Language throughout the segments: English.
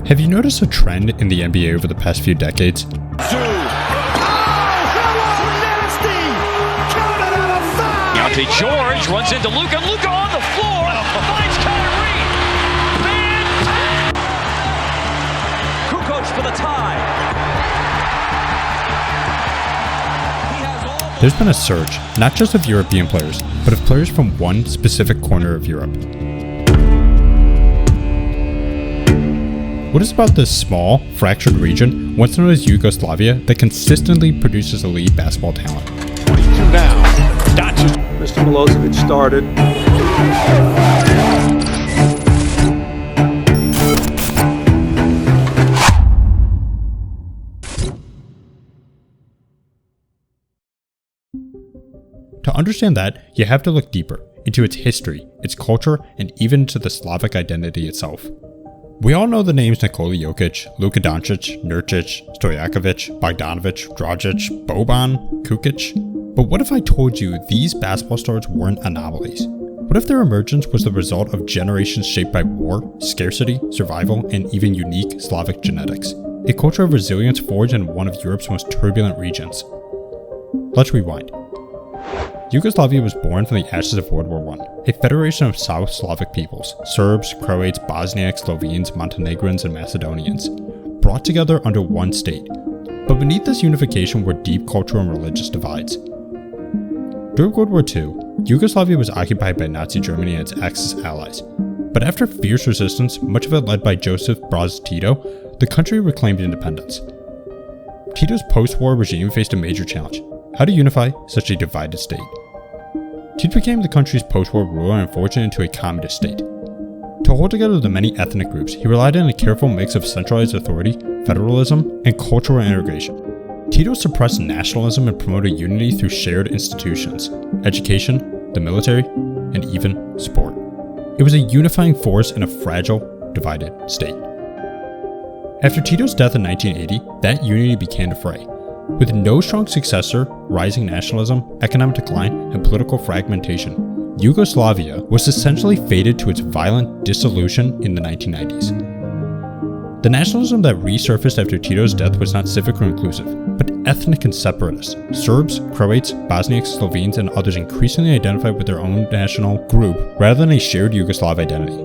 Have you noticed a trend in the NBA over the past few decades? George runs into Luka. Luka on the floor. Finds Kyrie. Kukoč for the tie. There's been a surge, not just of European players, but of players from one specific corner of Europe. What is about this small, fractured region, once known as Yugoslavia, that consistently produces elite basketball talent? 22 now. Dončić. Mr. Milosevic started. To understand that, you have to look deeper into its history, its culture, and even into the Slavic identity itself. We all know the names Nikola Jokić, Luka Dončić, Nurkic, Stojakovic, Bogdanović, Dražen, Boban, Kukoč. But what if I told you these basketball stars weren't anomalies? What if their emergence was the result of generations shaped by war, scarcity, survival, and even unique Slavic genetics? A culture of resilience forged in one of Europe's most turbulent regions. Let's rewind. Yugoslavia was born from the ashes of World War I, a federation of South Slavic peoples, Serbs, Croats, Bosniaks, Slovenes, Montenegrins, and Macedonians, brought together under one state. But beneath this unification were deep cultural and religious divides. During World War II, Yugoslavia was occupied by Nazi Germany and its Axis allies. But after fierce resistance, much of it led by Joseph Broz Tito, the country reclaimed independence. Tito's post-war regime faced a major challenge: how to unify such a divided state. Tito became the country's post-war ruler and forged it into a communist state. To hold together the many ethnic groups, he relied on a careful mix of centralized authority, federalism, and cultural integration. Tito suppressed nationalism and promoted unity through shared institutions, education, the military, and even sport. It was a unifying force in a fragile, divided state. After Tito's death in 1980, that unity began to fray. With no strong successor, rising nationalism, economic decline, and political fragmentation, Yugoslavia was essentially fated to its violent dissolution in the 1990s. The nationalism that resurfaced after Tito's death was not civic or inclusive, but ethnic and separatist. Serbs, Croats, Bosniaks, Slovenes, and others increasingly identified with their own national group rather than a shared Yugoslav identity.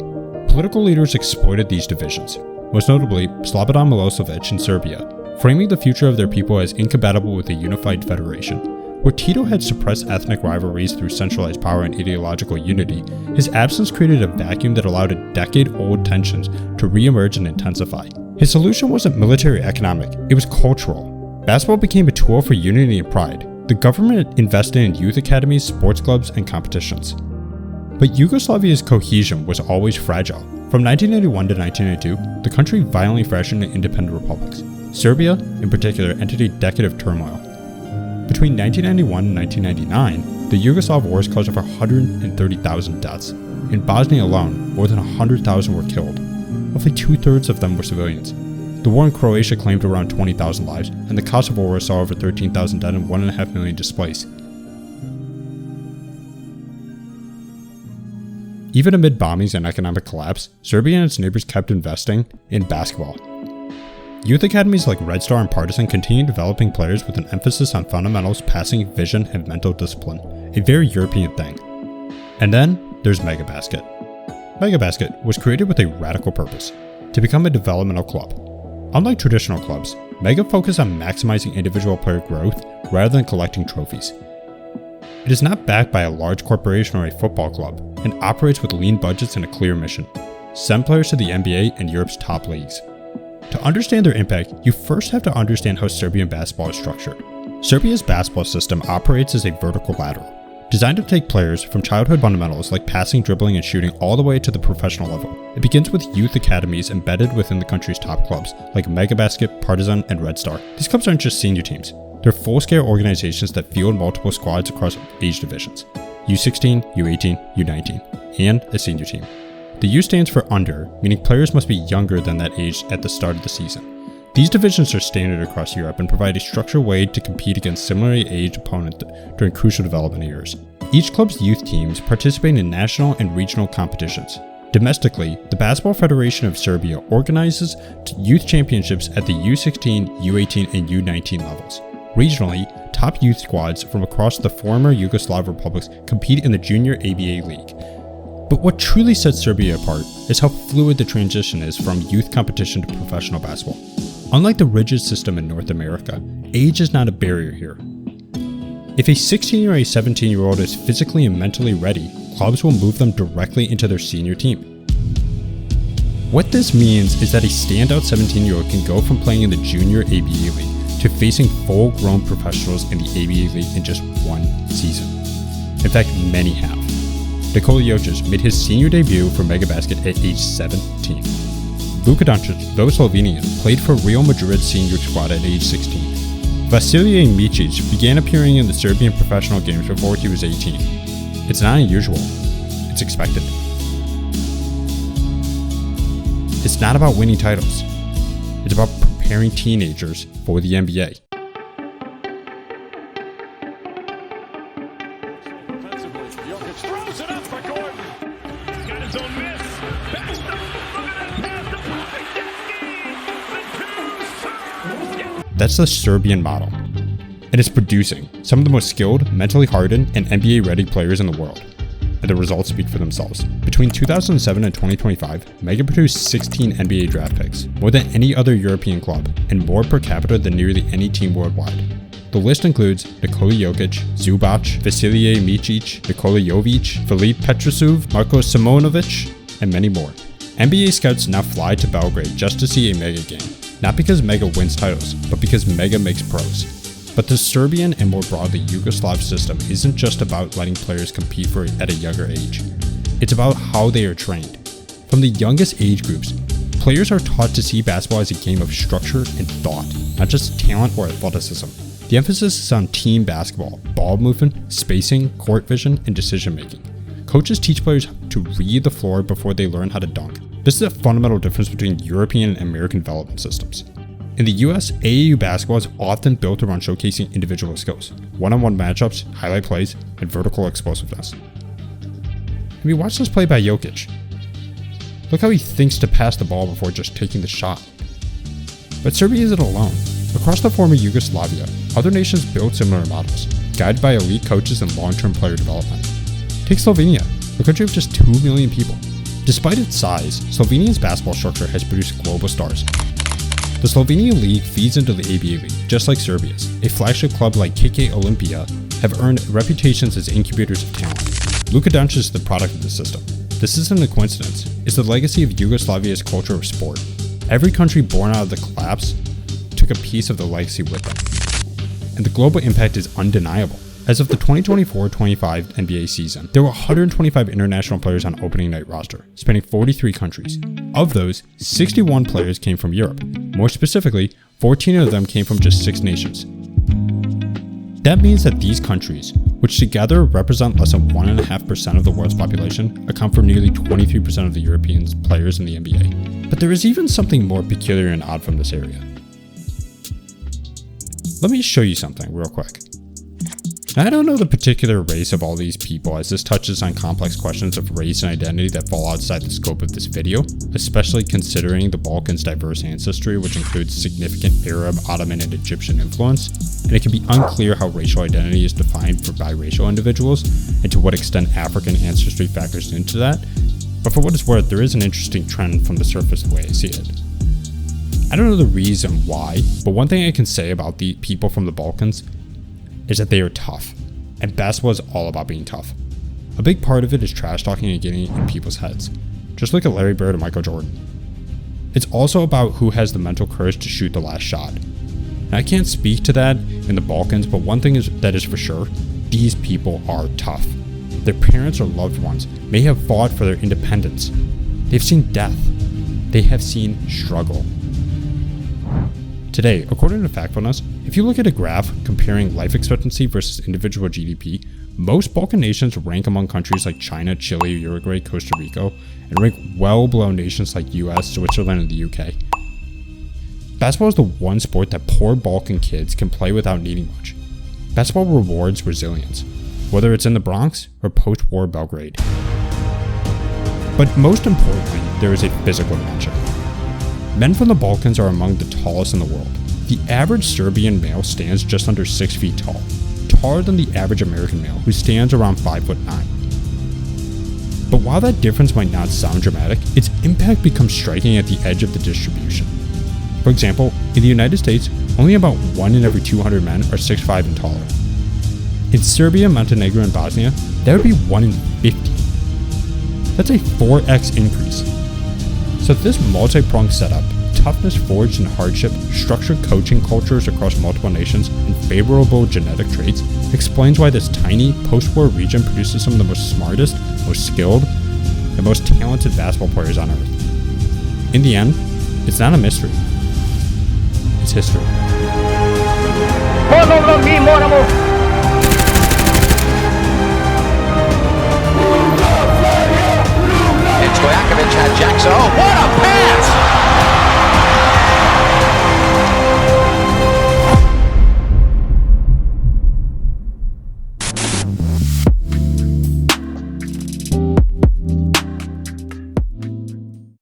Political leaders exploited these divisions, most notably Slobodan Milosevic in Serbia, framing the future of their people as incompatible with a unified federation. Where Tito had suppressed ethnic rivalries through centralized power and ideological unity, his absence created a vacuum that allowed a decade-old tensions to re-emerge and intensify. His solution wasn't military or economic, it was cultural. Basketball became a tool for unity and pride. The government invested in youth academies, sports clubs, and competitions. But Yugoslavia's cohesion was always fragile. From 1981 to 1992, the country violently fractured into independent republics. Serbia, in particular, entered a decade of turmoil. Between 1991 and 1999, the Yugoslav wars caused over 130,000 deaths. In Bosnia alone, more than 100,000 were killed. Roughly 2/3 of them were civilians. The war in Croatia claimed around 20,000 lives, and the Kosovo War saw over 13,000 dead and 1.5 million displaced. Even amid bombings and economic collapse, Serbia and its neighbors kept investing in basketball. Youth academies like Red Star and Partizan continued developing players with an emphasis on fundamentals, passing, vision, and mental discipline, a very European thing. And then there's Megabasket. Megabasket was created with a radical purpose: to become a developmental club. Unlike traditional clubs, Mega focused on maximizing individual player growth rather than collecting trophies. It is not backed by a large corporation or a football club, and operates with lean budgets and a clear mission: send players to the NBA and Europe's top leagues. To understand their impact, you first have to understand how Serbian basketball is structured. Serbia's basketball system operates as a vertical ladder, designed to take players from childhood fundamentals like passing, dribbling, and shooting all the way to the professional level. It begins with youth academies embedded within the country's top clubs, like Megabasket, Partizan, and Red Star. These clubs aren't just senior teams. They're full-scale organizations that field multiple squads across age divisions: U16, U18, U19, and a senior team. The U stands for under, meaning players must be younger than that age at the start of the season. These divisions are standard across Europe and provide a structured way to compete against similarly aged opponents during crucial development years. Each club's youth teams participate in national and regional competitions. Domestically, the Basketball Federation of Serbia organizes youth championships at the U16, U18, and U19 levels. Regionally, top youth squads from across the former Yugoslav republics compete in the Junior ABA League. But what truly sets Serbia apart is how fluid the transition is from youth competition to professional basketball. Unlike the rigid system in North America, age is not a barrier here. If a 16 or a 17-year-old is physically and mentally ready, clubs will move them directly into their senior team. What this means is that a standout 17-year-old can go from playing in the Junior ABA League to facing full-grown professionals in the ABA League in just one season. In fact, many have. Nikola Jokić made his senior debut for Megabasket at age 17. Luka Dončić, though Slovenian, played for Real Madrid's senior squad at age 16. Vasilije Micic began appearing in the Serbian professional games before he was 18. It's not unusual. It's expected. It's not about winning titles. It's about preparing teenagers for the NBA. That's the Serbian model. And it's producing some of the most skilled, mentally hardened, and NBA-ready players in the world. And the results speak for themselves. Between 2007 and 2025, Mega produced 16 NBA draft picks, more than any other European club, and more per capita than nearly any team worldwide. The list includes Nikola Jokić, Zubac, Vasilije Micic, Nikola Jovic, Filip Petrušev, Marko Simonovic, and many more. NBA scouts now fly to Belgrade just to see a Mega game. Not because Mega wins titles, but because Mega makes pros. But the Serbian and more broadly Yugoslav system isn't just about letting players compete for it at a younger age. It's about how they are trained. From the youngest age groups, players are taught to see basketball as a game of structure and thought, not just talent or athleticism. The emphasis is on team basketball, ball movement, spacing, court vision, and decision making. Coaches teach players to read the floor before they learn how to dunk. This is a fundamental difference between European and American development systems. In the US, AAU basketball is often built around showcasing individual skills, one-on-one matchups, highlight plays, and vertical explosiveness. Have you watched this play by Jokić? Look how he thinks to pass the ball before just taking the shot. But Serbia isn't alone. Across the former Yugoslavia, other nations built similar models, guided by elite coaches and long-term player development. Take Slovenia, a country of just 2 million people. Despite its size, Slovenia's basketball structure has produced global stars. The Slovenia League feeds into the ABA League, just like Serbia's. A flagship club like KK Olimpija have earned reputations as incubators of talent. Luka Dončić is the product of the system. This isn't a coincidence. It's the legacy of Yugoslavia's culture of sport. Every country born out of the collapse took a piece of the legacy with them. And the global impact is undeniable. As of the 2024-25 NBA season, there were 125 international players on opening night roster, spanning 43 countries. Of those, 61 players came from Europe. More specifically, 14 of them came from just 6 nations. That means that these countries, which together represent less than 1.5% of the world's population, account for nearly 23% of the European players in the NBA. But there is even something more peculiar and odd from this area. Let me show you something real quick. Now, I don't know the particular race of all these people, as this touches on complex questions of race and identity that fall outside the scope of this video, especially considering the Balkans' diverse ancestry, which includes significant Arab, Ottoman, and Egyptian influence, and it can be unclear how racial identity is defined for biracial individuals, and to what extent African ancestry factors into that. But for what it's worth, there is an interesting trend from the surface the way I see it. I don't know the reason why, but one thing I can say about the people from the Balkans is that they are tough, and basketball is all about being tough. A big part of it is trash talking and getting in people's heads. Just look at Larry Bird and Michael Jordan. It's also about who has the mental courage to shoot the last shot. Now, I can't speak to that in the Balkans, but one thing that is for sure, these people are tough. Their parents or loved ones may have fought for their independence. They've seen death. They have seen struggle. Today, according to Factfulness, if you look at a graph comparing life expectancy versus individual GDP, most Balkan nations rank among countries like China, Chile, Uruguay, Costa Rica, and rank well below nations like US, Switzerland, and the UK. Basketball is the one sport that poor Balkan kids can play without needing much. Basketball rewards resilience, whether it's in the Bronx or post-war Belgrade. But most importantly, there is a physical dimension. Men from the Balkans are among the tallest in the world. The average Serbian male stands just under 6 feet tall, taller than the average American male, who stands around 5'9". But while that difference might not sound dramatic, its impact becomes striking at the edge of the distribution. For example, in the United States, only about 1 in every 200 men are 6'5" and taller. In Serbia, Montenegro, and Bosnia, that would be 1 in 50. That's a 4x increase. So this multi-pronged setup, toughness forged in hardship, structured coaching cultures across multiple nations, and favorable genetic traits explains why this tiny, post-war region produces some of the most smartest, most skilled, and most talented basketball players on earth. In the end, it's not a mystery. It's history. Stojaković had Jackson. Oh,